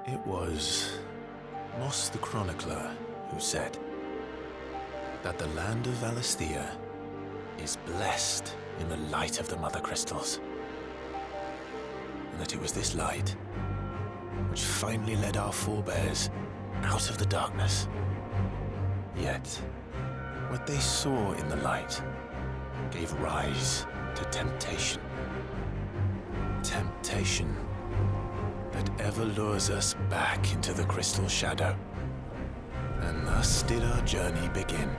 It was Moss the Chronicler who said that the land of Valisthea is blessed in the light of the Mother Crystals. And that it was this light which finally led our forebears out of the darkness. Yet, what they saw in the light gave rise to temptation. Temptation that ever lures us back into the crystal shadow. And thus did our journey begin.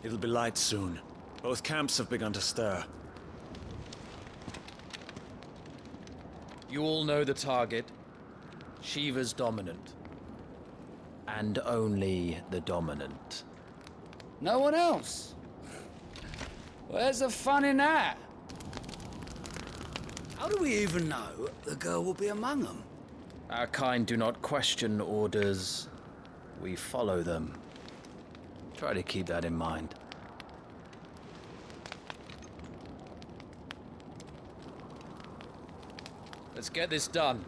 It'll be light soon. Both camps have begun to stir. You all know the target. Shiva's dominant. And only the dominant. No one else? Where's the fun in that? How do we even know the girl will be among them? Our kind do not question orders. We follow them. Try to keep that in mind. Let's get this done.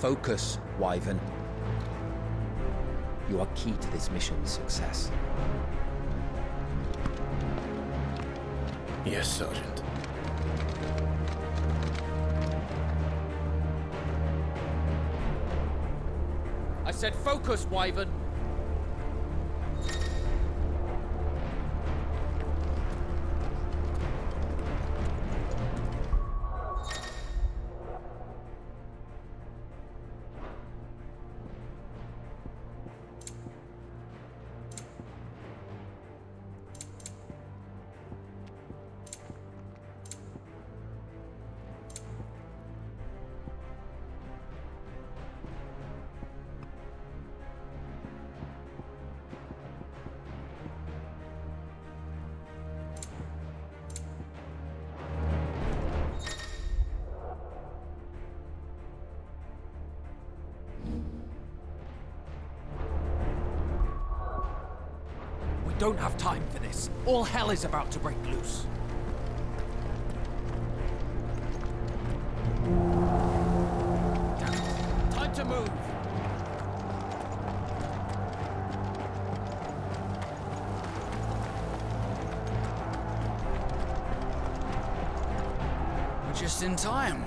Focus, Wyvern. You are key to this mission's success. Yes, Sergeant. I said focus, Wyvern. don't have time for this. All hell is about to break loose. Time to move. We're just in time.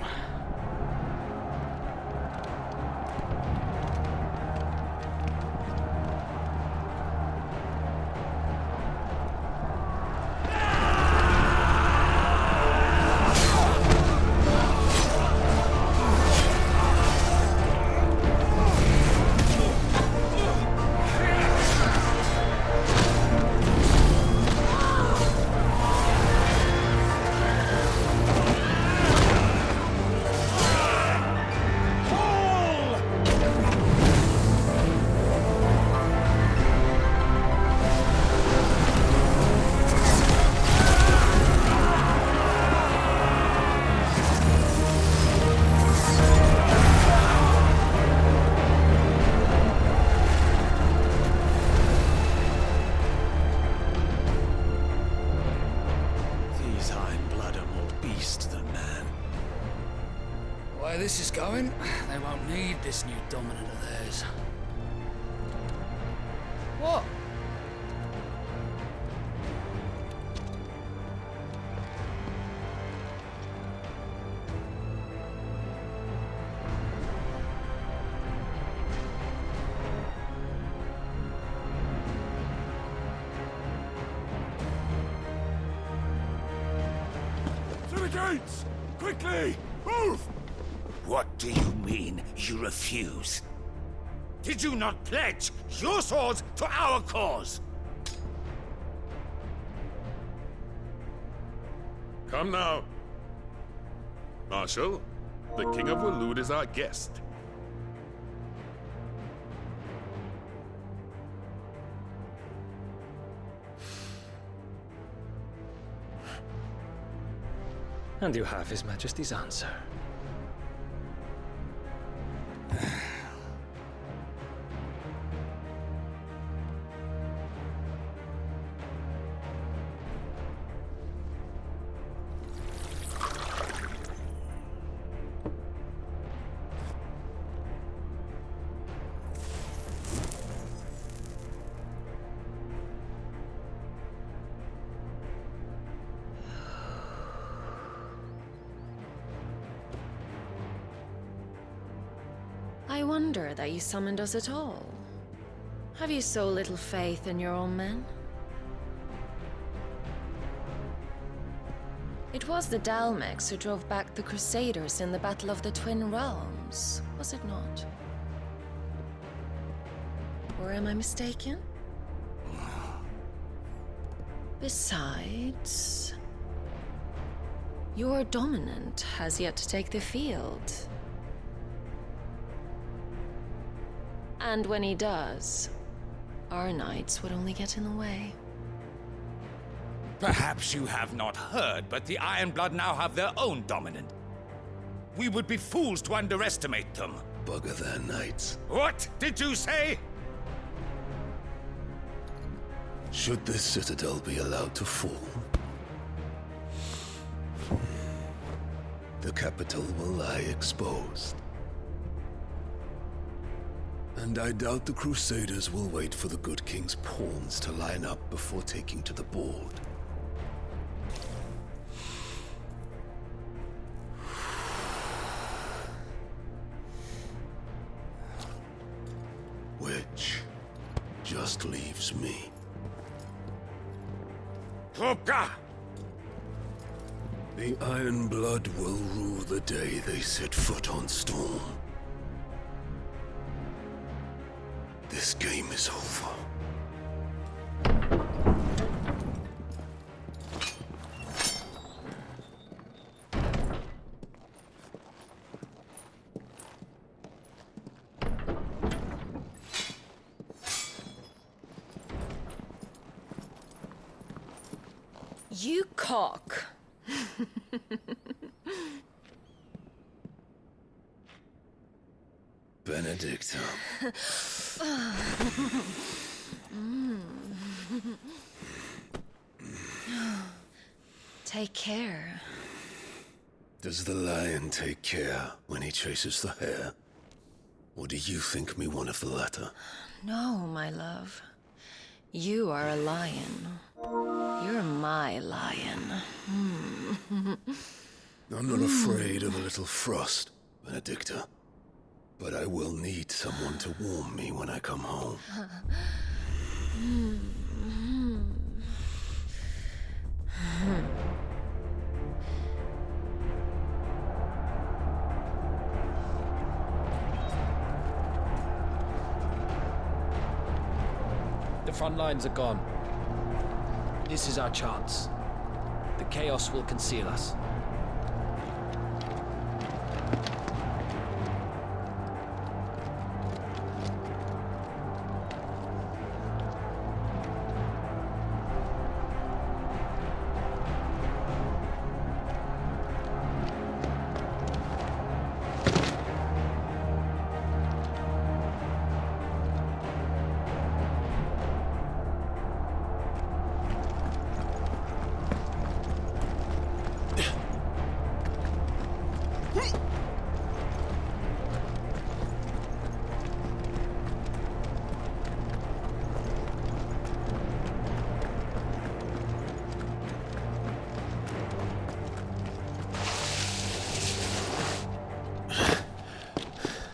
These Iron Blood are more beast than man. The way this is going, they won't need this new dominant of theirs. What? To the gates! Quickly! Move! What do you mean, you refuse? Did you not pledge your swords to our cause? Come now. Marshal, the King of Waloed is our guest. And you have His Majesty's answer. I wonder that you summoned us at all. Have you so little faith in your own men? It was the Dalmex who drove back the Crusaders in the Battle of the Twin Realms, was it not? Or am I mistaken? Besides, your dominant has yet to take the field. And when he does, our knights would only get in the way. Perhaps you have not heard, but the Iron Blood now have their own dominant. We would be fools to underestimate them. Bugger their knights. What did you say? Should this citadel be allowed to fall, the capital will lie exposed. And I doubt the Crusaders will wait for the good king's pawns to line up before taking to the board. Which just leaves me. Hopka! The Iron Blood will rule the day they set foot on Storm. This game is over. You cock. Benedictum. Take care. Does the lion take care when he chases the hare? Or do you think me one of the latter? No, my love. You are a lion. You're my lion. I'm not afraid of a little frost, Benedicta. But I will need someone to warm me when I come home. The front lines are gone. This is our chance. The chaos will conceal us.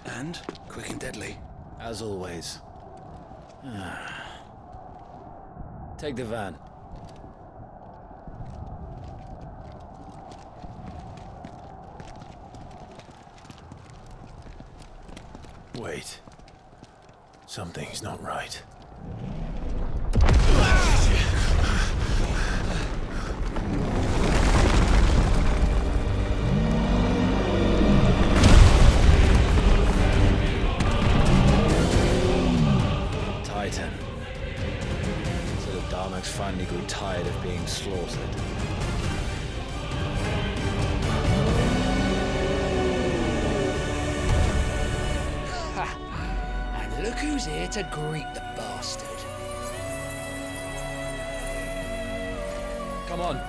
And quick and deadly. As always. Take the van. Wait. Something's not right. Titan. So the Darmaks finally grew tired of being slaughtered. And look who's here to greet the bastard. Come on.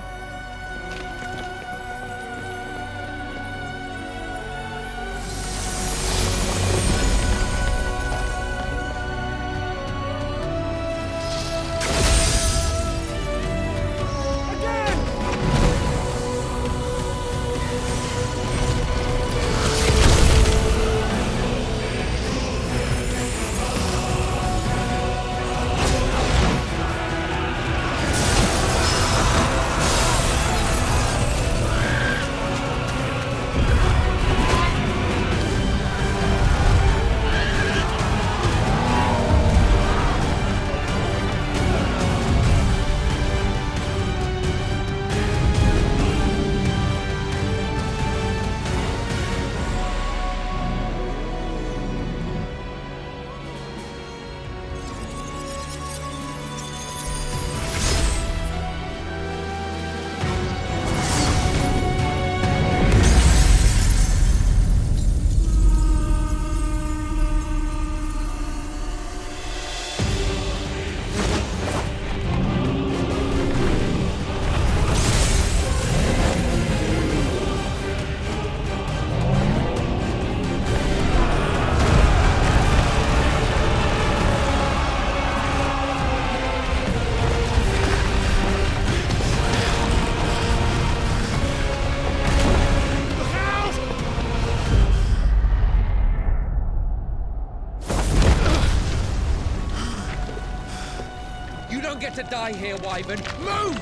You don't get to die here, Wyvern. Move!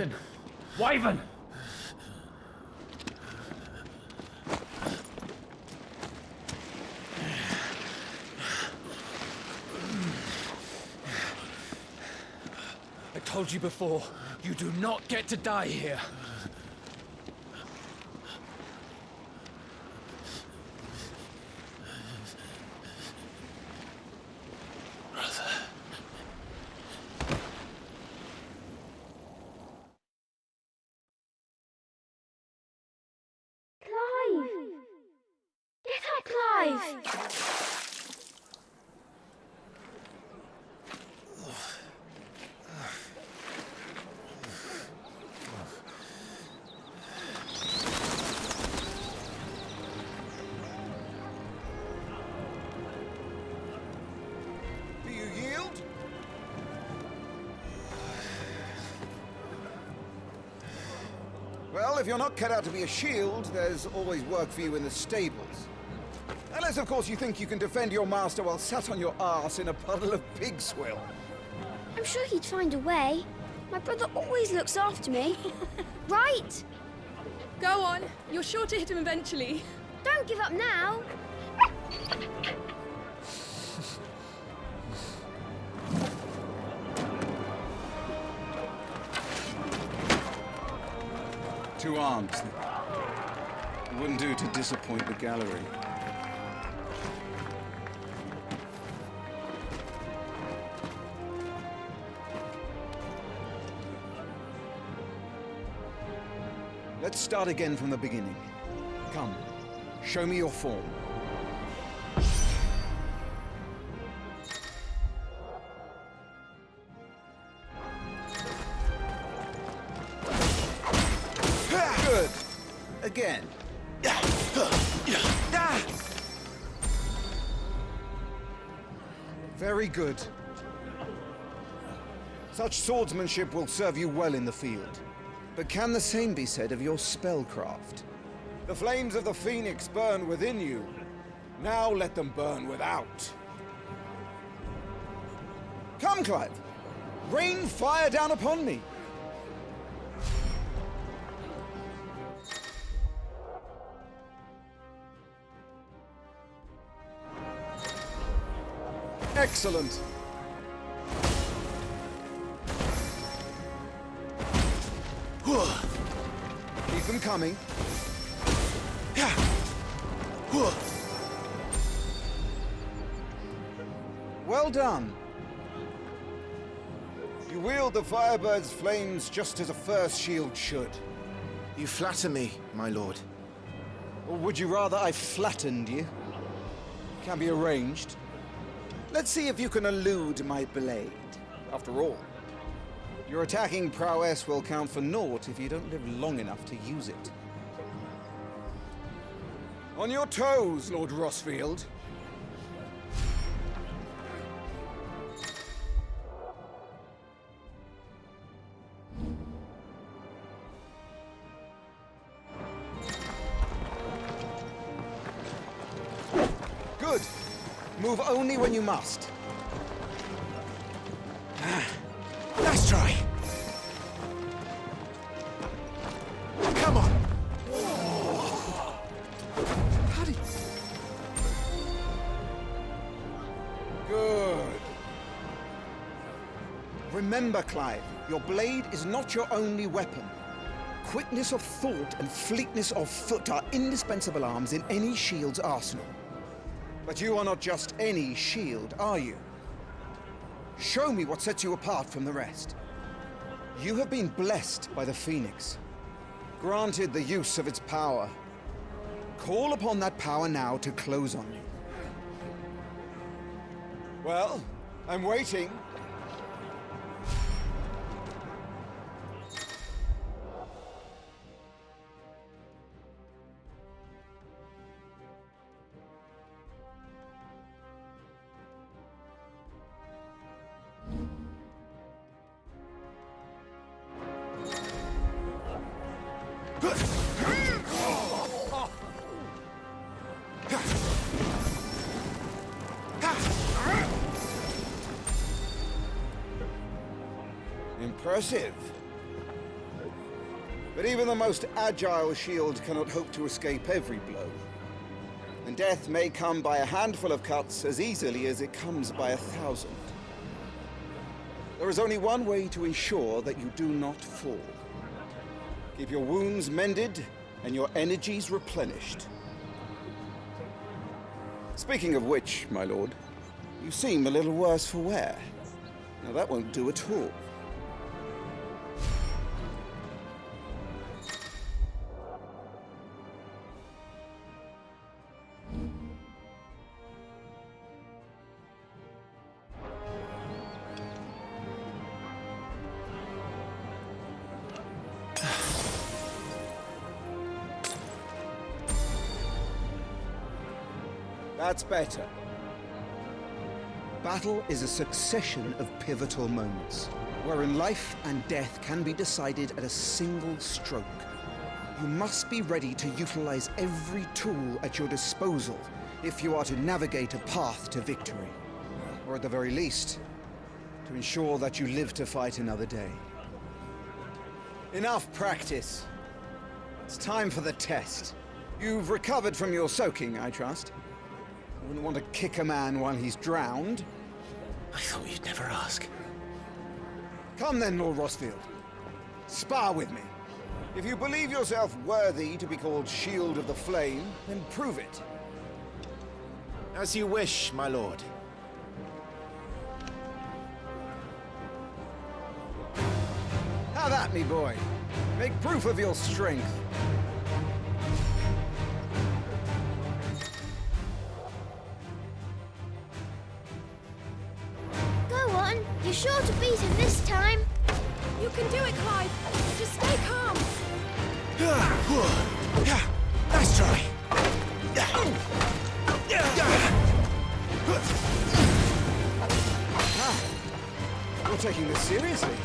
Wyvern! Wyvern! I told you before, you do not get to die here. Do you yield? Well, if you're not cut out to be a shield, there's always work for you in the stables. Unless, of course, you think you can defend your master while sat on your arse in a puddle of pig swill. I'm sure he'd find a way. My brother always looks after me. Right? Go on. You're sure to hit him eventually. Don't give up now. Two arms. It wouldn't do to disappoint the gallery. Let's start again from the beginning. Come, show me your form. Good. Again. Very good. Such swordsmanship will serve you well in the field. But can the same be said of your spellcraft? The flames of the Phoenix burn within you. Now let them burn without. Come, Clive. Rain fire down upon me. Excellent. Keep them coming. Well done. You wield the Firebird's flames just as a first shield should. You flatter me, my lord. Or would you rather I flattened you? Can be arranged. Let's see if you can elude my blade. After all, your attacking prowess will count for naught if you don't live long enough to use it. On your toes, Lord Rossfield. Good. Move only when you must. Nice try. Come on. How did... Good. Remember, Clive, your blade is not your only weapon. Quickness of thought and fleetness of foot are indispensable arms in any shield's arsenal. But you are not just any shield, are you? Show me what sets you apart from the rest. You have been blessed by the Phoenix, granted the use of its power. Call upon that power now to close on you. Well, I'm waiting. Impressive. But even the most agile shield cannot hope to escape every blow. And death may come by a handful of cuts as easily as it comes by 1,000. There is only one way to ensure that you do not fall. Keep your wounds mended and your energies replenished. Speaking of which, my lord, you seem a little worse for wear. Now that won't do at all. That's better. Battle is a succession of pivotal moments, wherein life and death can be decided at a single stroke. You must be ready to utilize every tool at your disposal if you are to navigate a path to victory. Or at the very least, to ensure that you live to fight another day. Enough practice. It's time for the test. You've recovered from your soaking, I trust. You wouldn't want to kick a man while he's drowned. I thought you'd never ask. Come then, Lord Rosfield. Spar with me. If you believe yourself worthy to be called Shield of the Flame, then prove it. As you wish, my lord. Have at me, boy. Make proof of your strength. You're sure to beat him this time. You can do it, Clive. Just stay calm. Nice try. You're taking this seriously.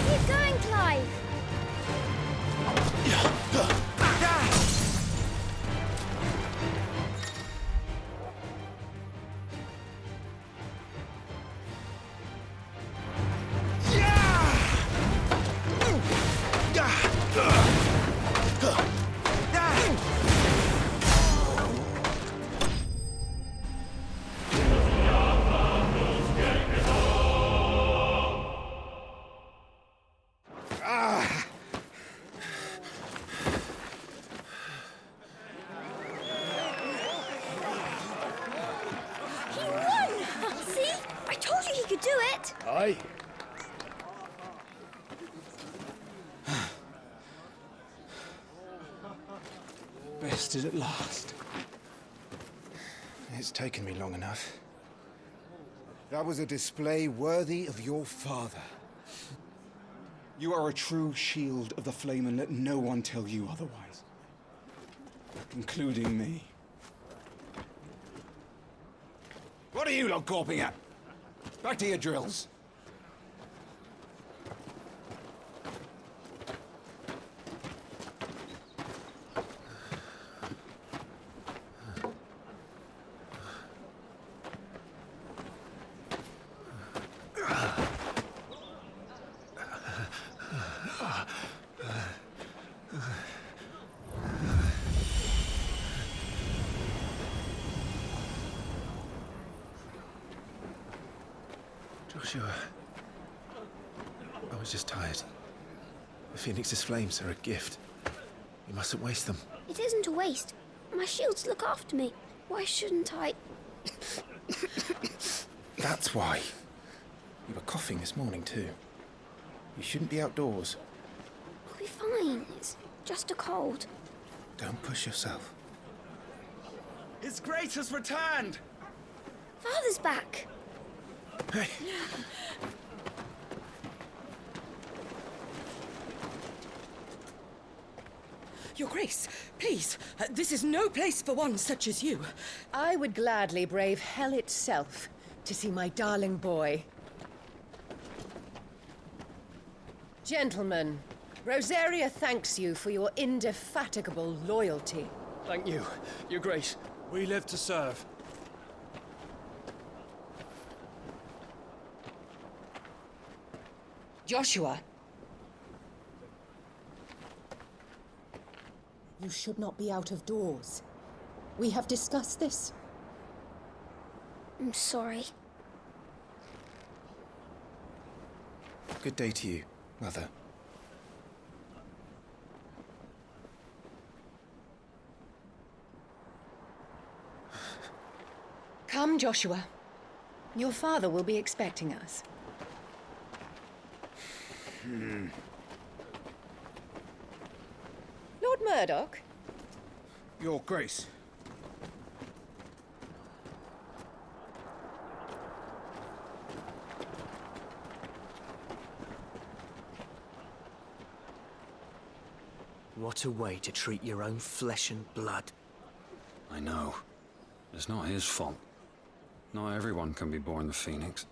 Keep going, Clive. Aye. Bested at last. It's taken me long enough. That was a display worthy of your father. You are a true Shield of the Flame, and let no one tell you otherwise. Including me. What are you lot gawping at? Back to your drills. Joshua, I was just tired. The Phoenix's flames are a gift. You mustn't waste them. It isn't a waste. My shields look after me. Why shouldn't I? That's why. You were coughing this morning too. You shouldn't be outdoors. I'll be fine. It's just a cold. Don't push yourself. His Grace has returned! Father's back. Hey. Your Grace, please, this is no place for one such as you. I would gladly brave hell itself to see my darling boy. Gentlemen, Rosaria thanks you for your indefatigable loyalty. Thank you, Your Grace. We live to serve. Joshua. You should not be out of doors. We have discussed this. I'm sorry. Good day to you, Mother. Come, Joshua. Your father will be expecting us. Lord Murdoch? Your Grace. What a way to treat your own flesh and blood. I know. It's not his fault. Not everyone can be born the Phoenix.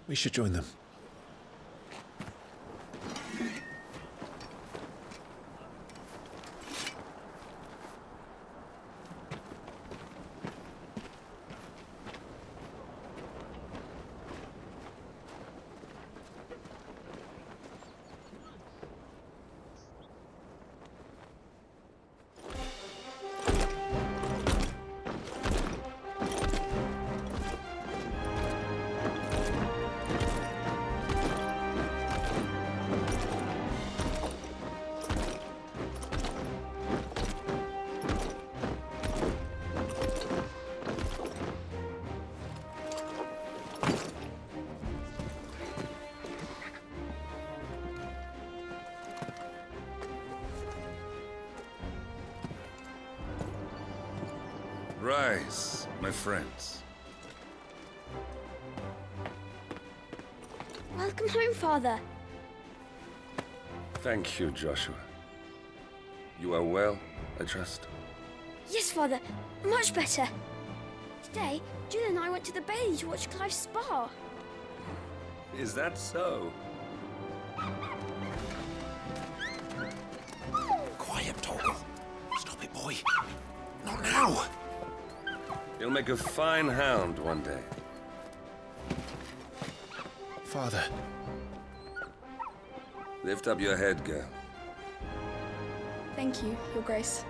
We should join them. Rise, my friends. Welcome home, Father. Thank you, Joshua. You are well, I trust? Yes, Father. Much better. Today, Jill and I went to the Bailey to watch Clive's spa. Is that so? Quiet, Torgal. Stop it, boy. Not now. You'll make a fine hound one day. Father. Lift up your head, girl. Thank you, Your Grace.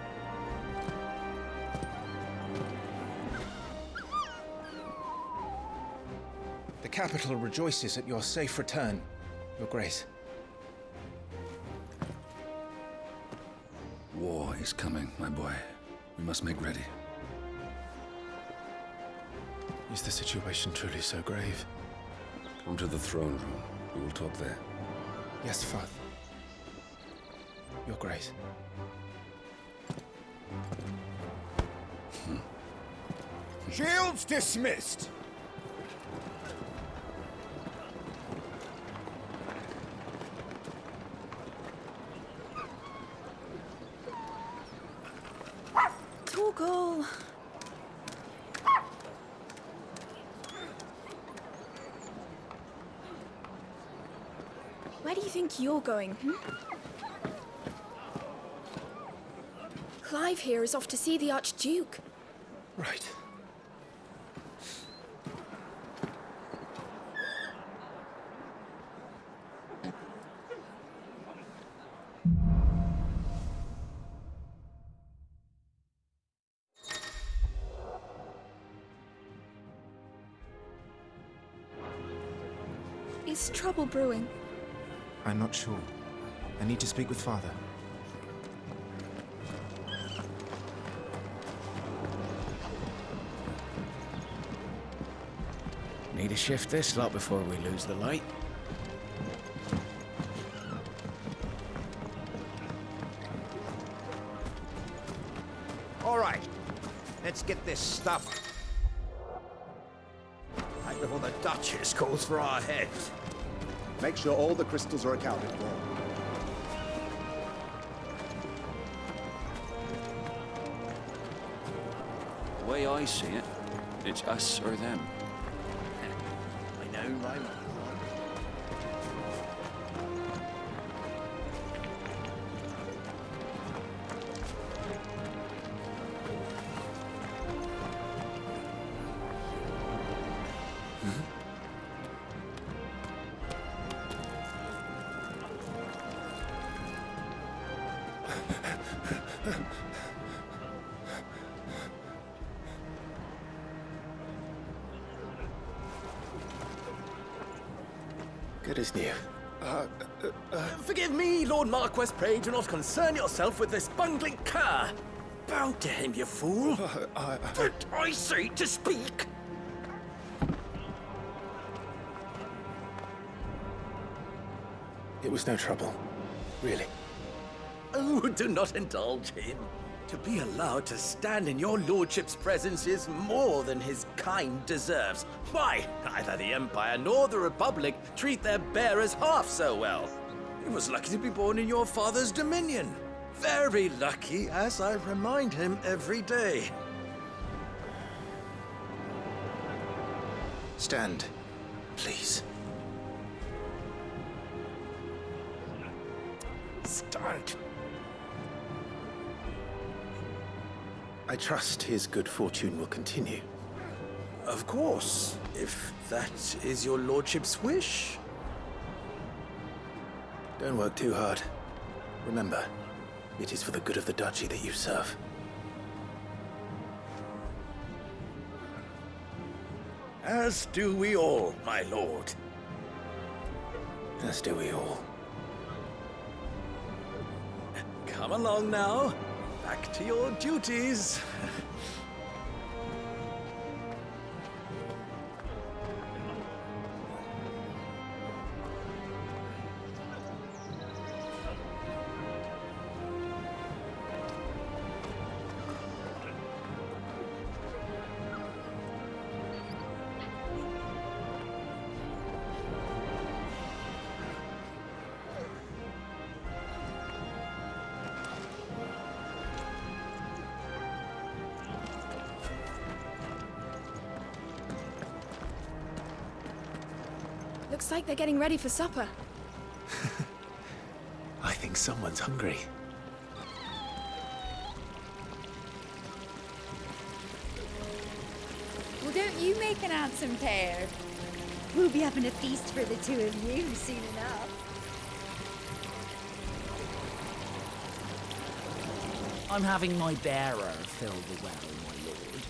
The capital rejoices at your safe return, Your Grace. War is coming, my boy. We must make ready. Is the situation truly so grave? Come to the throne room. We will talk there. Yes, Father. Your Grace. Shields dismissed. Torgal. Where do you think you're going, Clive here is off to see the Archduke. Right. Is trouble brewing? I'm not sure. I need to speak with Father. Need to shift this lot before we lose the light. All right, let's get this stuff. Right before the Duchess calls for our heads. Make sure all the crystals are accounted for. The way I see it, it's us or them. I know, right? Good as new. Forgive me, Lord Marquess, pray do not concern yourself with this bungling cur. Bow to him, you fool. But I say to speak. It was no trouble. Really. Oh, do not indulge him. To be allowed to stand in your lordship's presence is more than his kind deserves. Why, neither the Empire nor the Republic treat their bearers half so well. He was lucky to be born in your father's dominion. Very lucky, as I remind him every day. Stand, please. Stand. I trust his good fortune will continue. Of course, if that is your lordship's wish. Don't work too hard. Remember, it is for the good of the duchy that you serve. As do we all, my lord. As do we all. Come along now. Back to your duties. Looks like they're getting ready for supper. I think someone's hungry. Well, don't you make an handsome pair. We'll be having a feast for the two of you soon enough. I'm having my bearer fill the well, my lord.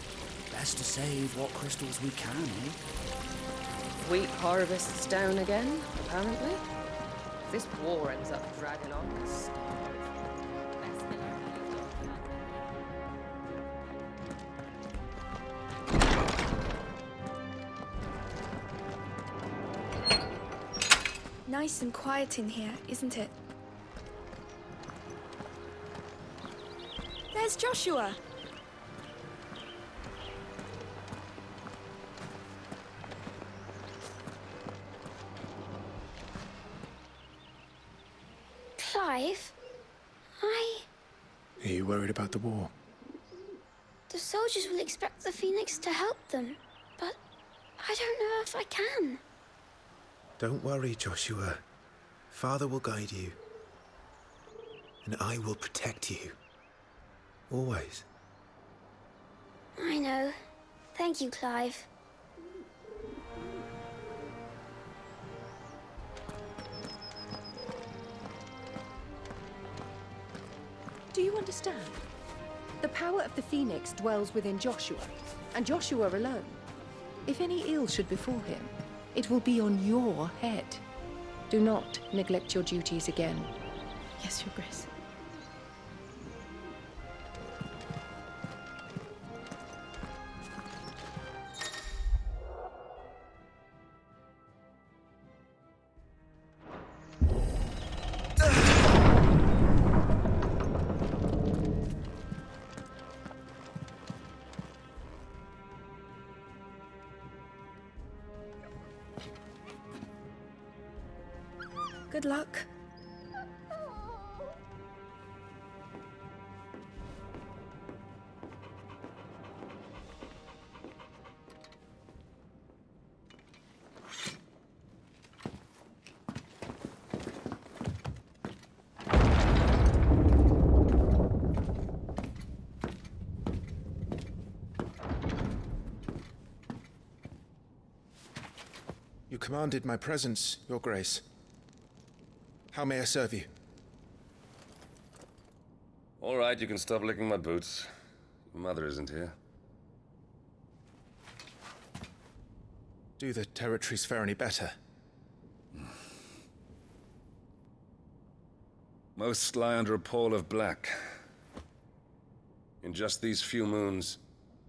Best to save what crystals we can, eh? Wheat harvest's down again, apparently. If this war ends up dragging on, we'll starve. Nice and quiet in here, isn't it? There's Joshua. Clive, Are you worried about the war? the soldiers will expect the Phoenix to help them, but I don't know if I can. Don't worry, Joshua. Father will guide you. And I will protect you. Always. I know. Thank you, Clive. Do you understand? The power of the Phoenix dwells within Joshua, and Joshua alone. If any ill should befall him, it will be on your head. Do not neglect your duties again. Yes, Your Grace. Good luck. You commanded my presence, Your Grace. How may I serve you? All right, you can stop licking my boots. Your mother isn't here. Do the territories fare any better? Most lie under a pall of black. In just these few moons,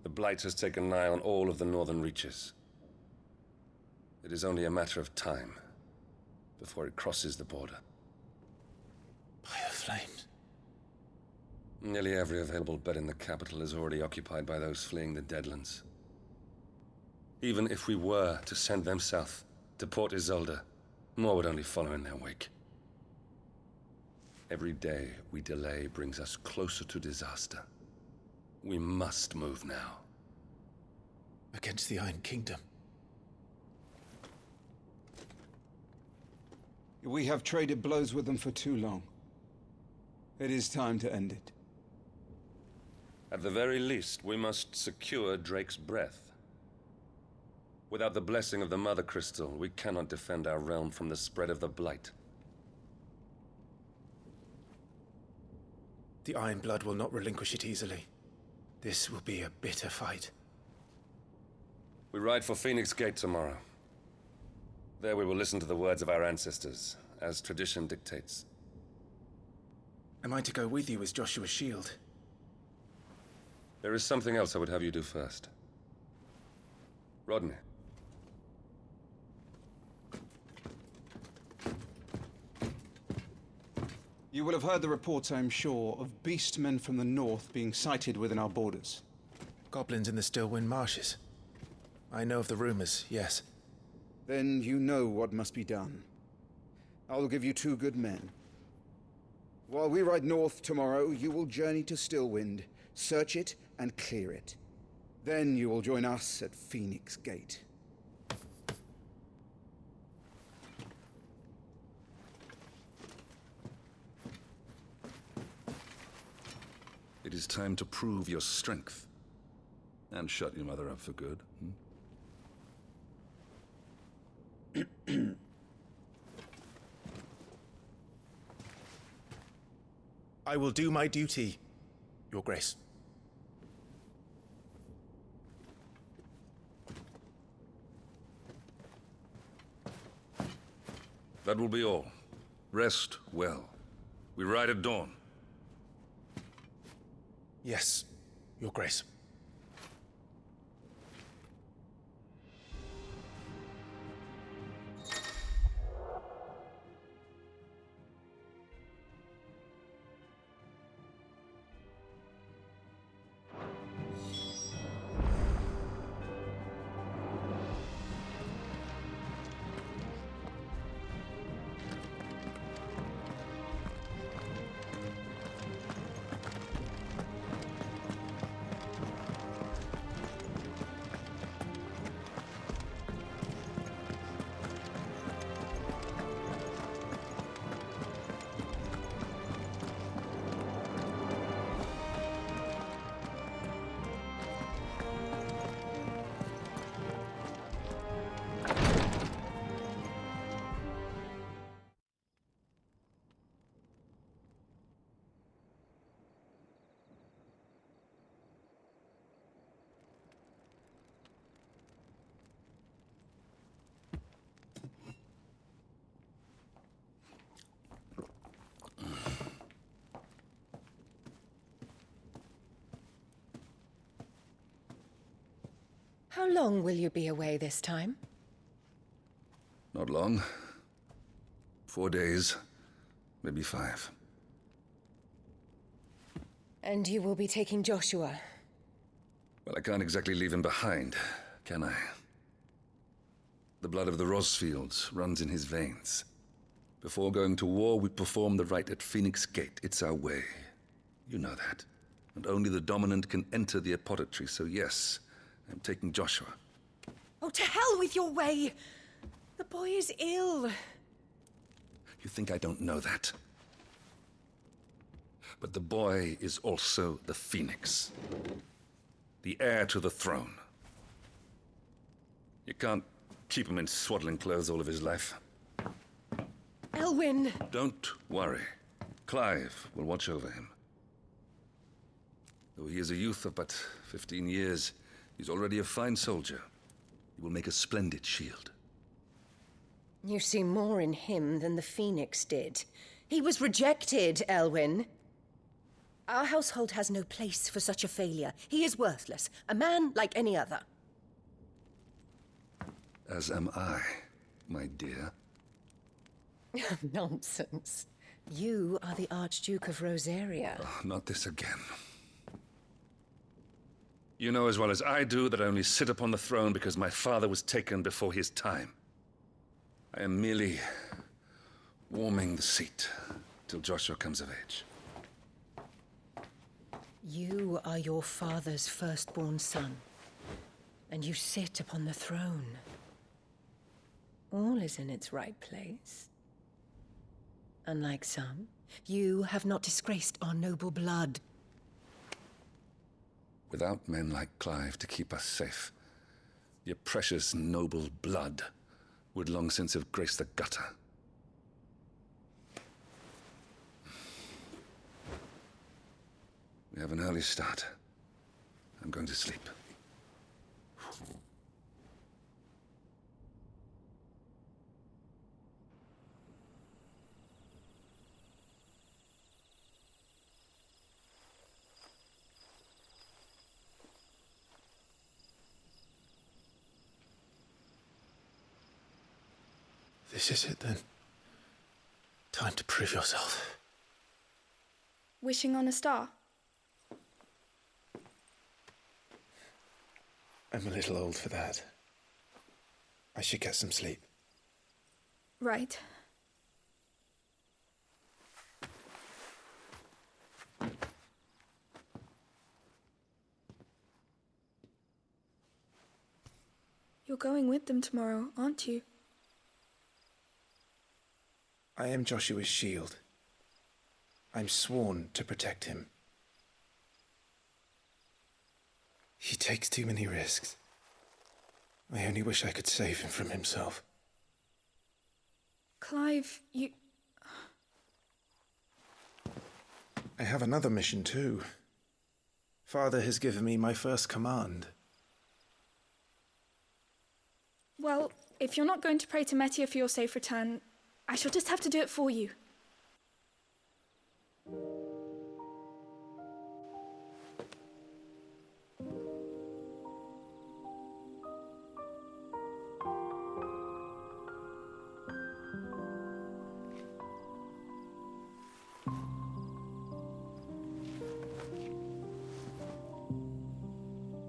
the Blight has taken nigh on all of the northern reaches. It is only a matter of time before it crosses the border. By the flames. Nearly every available bed in the capital is already occupied by those fleeing the Deadlands. Even if we were to send them south, to Port Isolde, more would only follow in their wake. Every day we delay brings us closer to disaster. We must move now. Against the Iron Kingdom? We have traded blows with them for too long. It is time to end it. At the very least, we must secure Drake's breath. Without the blessing of the Mother Crystal, we cannot defend our realm from the spread of the Blight. The Iron Blood will not relinquish it easily. This will be a bitter fight. We ride for Phoenix Gate tomorrow. There we will listen to the words of our ancestors, as tradition dictates. Am I to go with you as Joshua's shield? There is something else I would have you do first. Rodney. You will have heard the reports, I am sure, of beastmen from the north being sighted within our borders. Goblins in the Stillwind Marshes. I know of the rumors, yes. Then you know what must be done. I will give you 2 good men. While we ride north tomorrow, you will journey to Stillwind, search it, and clear it. Then you will join us at Phoenix Gate. It is time to prove your strength. And shut your mother up for good. I will do my duty, Your Grace. That will be all. Rest well. We ride at dawn. Yes, Your Grace. How long will you be away this time? Not long. 4 days, maybe 5. And you will be taking Joshua? Well, I can't exactly leave him behind, can I? The blood of the Rosfields runs in his veins. Before going to war, we perform the rite at Phoenix Gate. It's our way. You know that. And only the dominant can enter the apothecary, so yes, I'm taking Joshua. Oh, to hell with your way! The boy is ill. You think I don't know that? But the boy is also the Phoenix. The heir to the throne. You can't keep him in swaddling clothes all of his life. Elwyn! Don't worry. Clive will watch over him. Though he is a youth of but 15 years, he's already a fine soldier. He will make a splendid shield. You see more in him than the Phoenix did. He was rejected, Elwyn. Our household has no place for such a failure. He is worthless, a man like any other. As am I, my dear. Nonsense. You are the Archduke of Rosaria. Oh, not this again. You know as well as I do that I only sit upon the throne because my father was taken before his time. I am merely warming the seat till Joshua comes of age. You are your father's firstborn son, and you sit upon the throne. All is in its right place. Unlike some, you have not disgraced our noble blood. Without men like Clive to keep us safe, your precious noble blood would long since have graced the gutter. We have an early start. I'm going to sleep. This is it, then. Time to prove yourself. Wishing on a star? I'm a little old for that. I should get some sleep. Right. You're going with them tomorrow, aren't you? I am Joshua's shield. I'm sworn to protect him. He takes too many risks. I only wish I could save him from himself. Clive, you... I have another mission too. Father has given me my first command. Well, if you're not going to pray to Metia for your safe return, I shall just have to do it for you.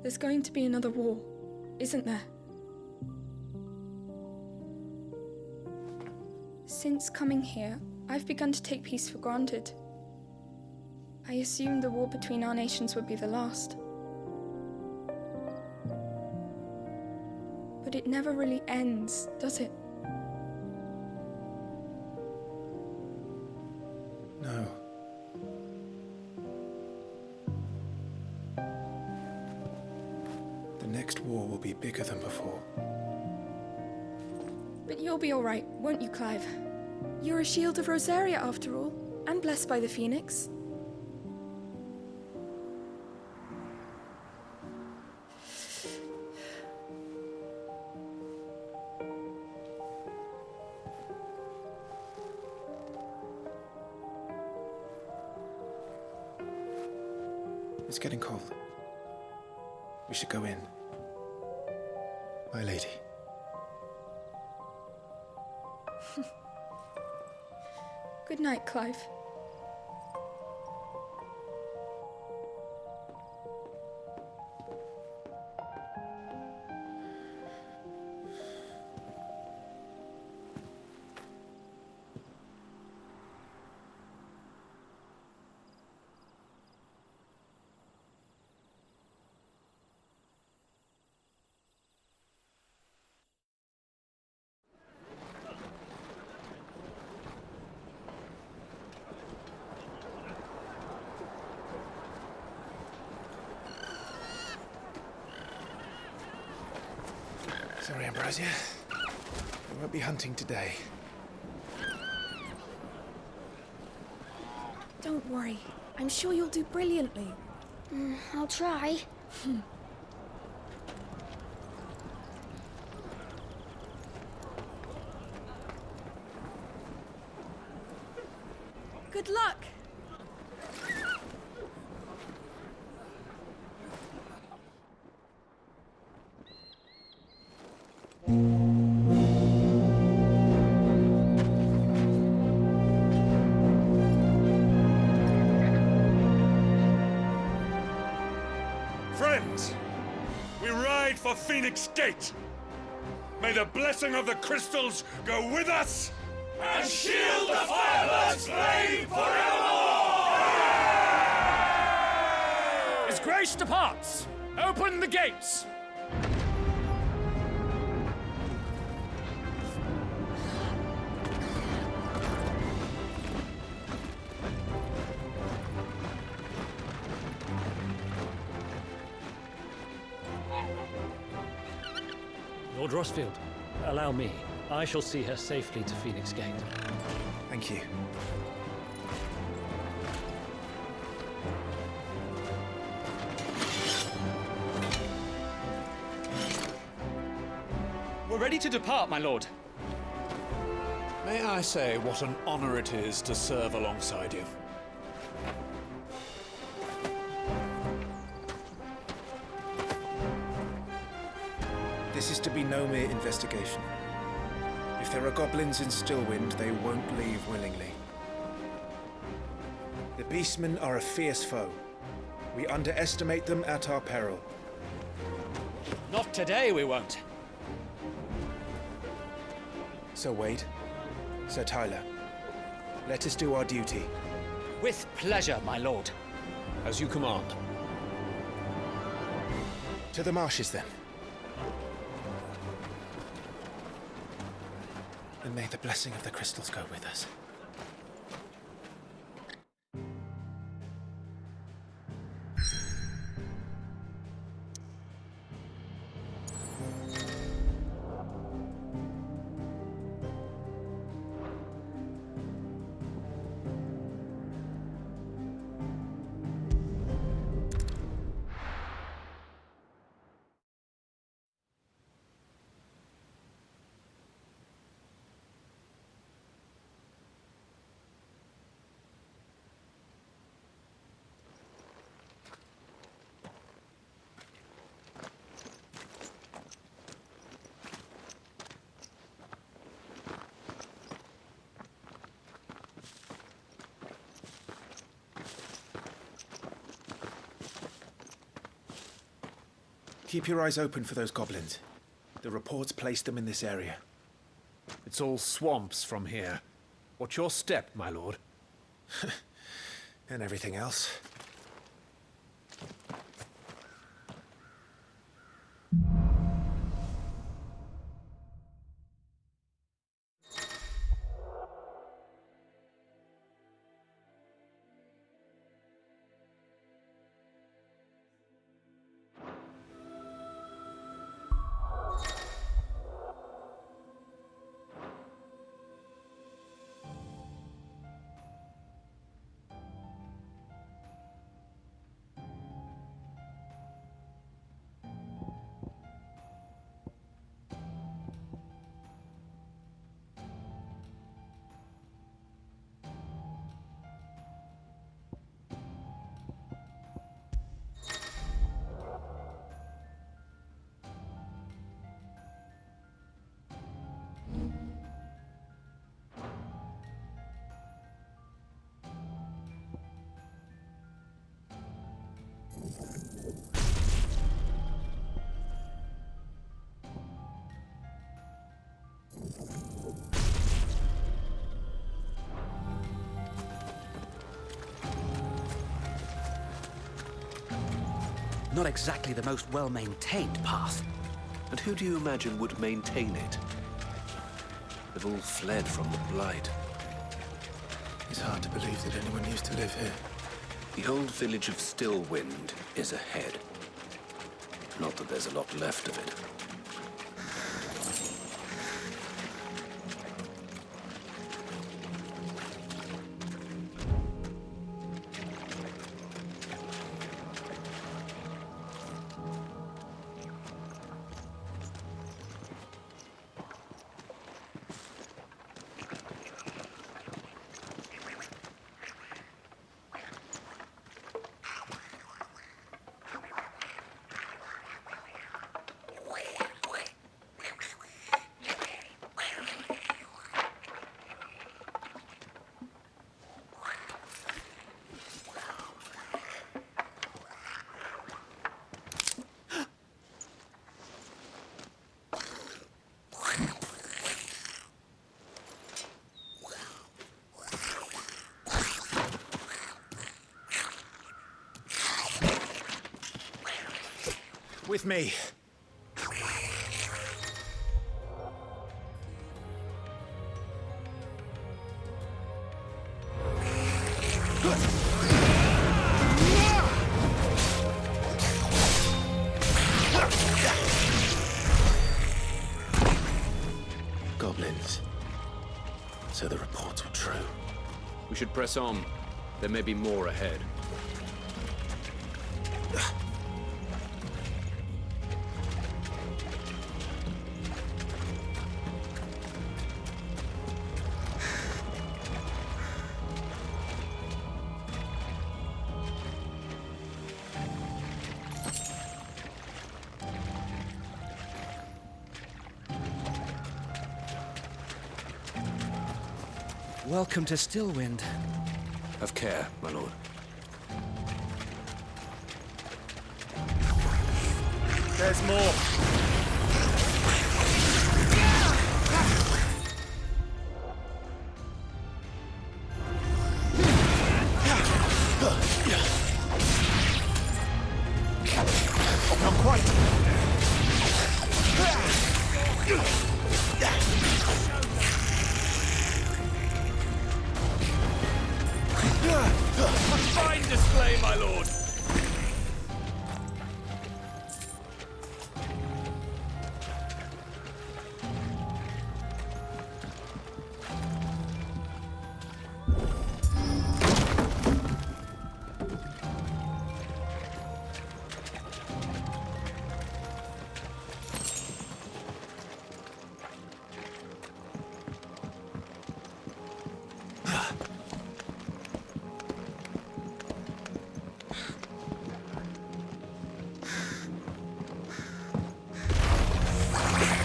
There's going to be another war, isn't there? Since coming here, I've begun to take peace for granted. I assumed the war between our nations would be the last. But it never really ends, does it? No. The next war will be bigger than before. But you'll be all right, won't you, Clive? You're a shield of Rosaria, after all, and blessed by the Phoenix. It's getting cold. We should go in. My lady. Good night, Clive. Sorry, Ambrosia. We won't be hunting today. Don't worry. I'm sure you'll do brilliantly. I'll try. Good luck. Friends, we ride for Phoenix Gate. May the blessing of the crystals go with us And shield the Firebird's flame forevermore! His Grace departs! Open the gates! Lord Rossfield, allow me. I shall see her safely to Phoenix Gate. Thank you. We're ready to depart, my lord. May I say what an honor it is to serve alongside you? This is to be no mere investigation. If there are goblins in Stillwind, they won't leave willingly. The Beastmen are a fierce foe. We underestimate them at our peril. Not today, we won't. Sir Wade, Sir Tyler, let us do our duty. With pleasure, my lord. As you command. To the marshes, then. And may the blessing of the crystals go with us. Keep your eyes open for those goblins. The reports placed them in this area. It's all swamps from here. What's your step, my lord? And everything else. Not exactly the most well-maintained path. And who do you imagine would maintain it? They've all fled from the Blight. It's hard to believe that anyone used to live here. The old village of Stillwind is ahead. Not that there's a lot left of it. With me. Goblins. So the reports were true. We should press on. There may be more ahead. Welcome to Stillwind. Have care, my lord. There's more. Not quite. A fine display, my lord!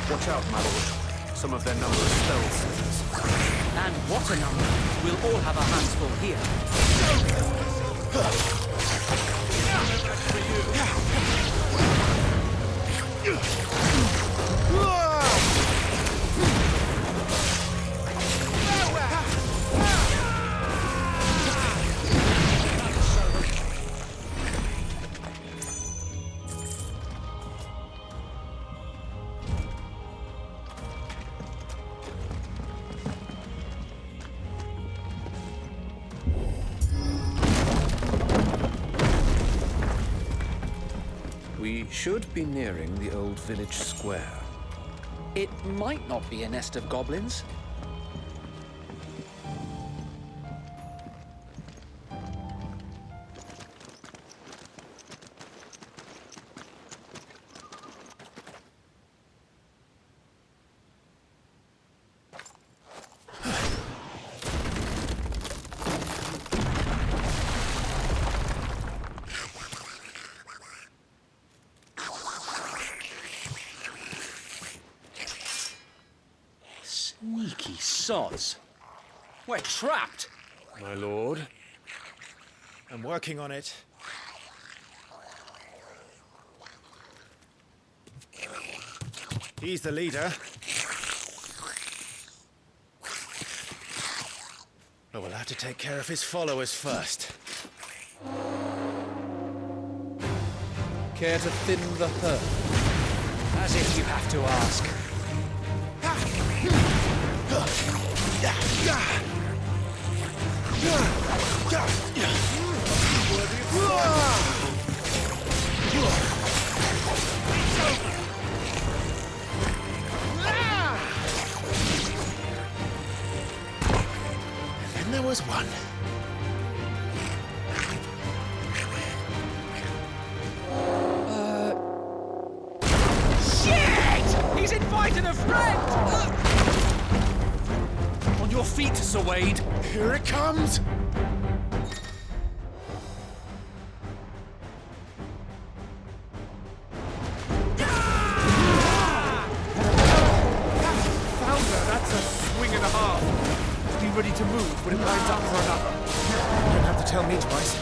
Watch out, my lord. Some of their number is spell scissors. And what a number! We'll all have our hands full here. We should be nearing the old village square. It might not be a nest of goblins. Sneaky sods. We're trapped. My lord. I'm working on it. He's the leader. But we'll have to take care of his followers first. Care to thin the herd? As if you have to ask. And then there was one. Shit! He's invited a friend! On your feet, Sir Wade. Here it comes! That's a swing and a half. Be ready to move when it lines up for another. You don't have to tell me twice.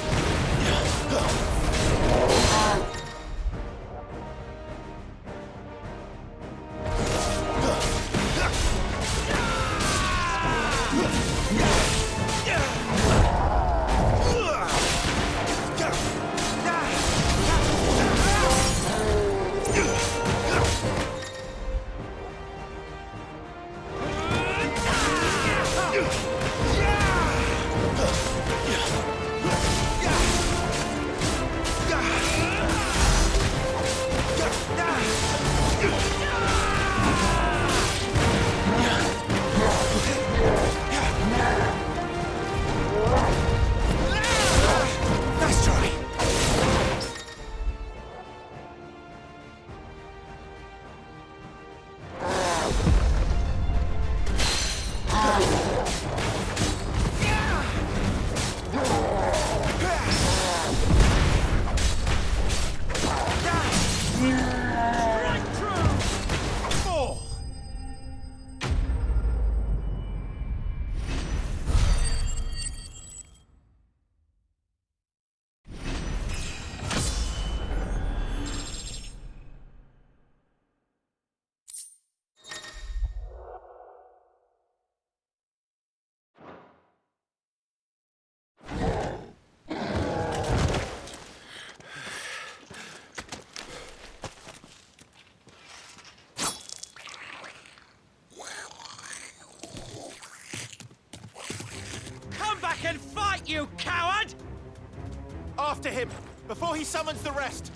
you coward! After him, before he summons the rest!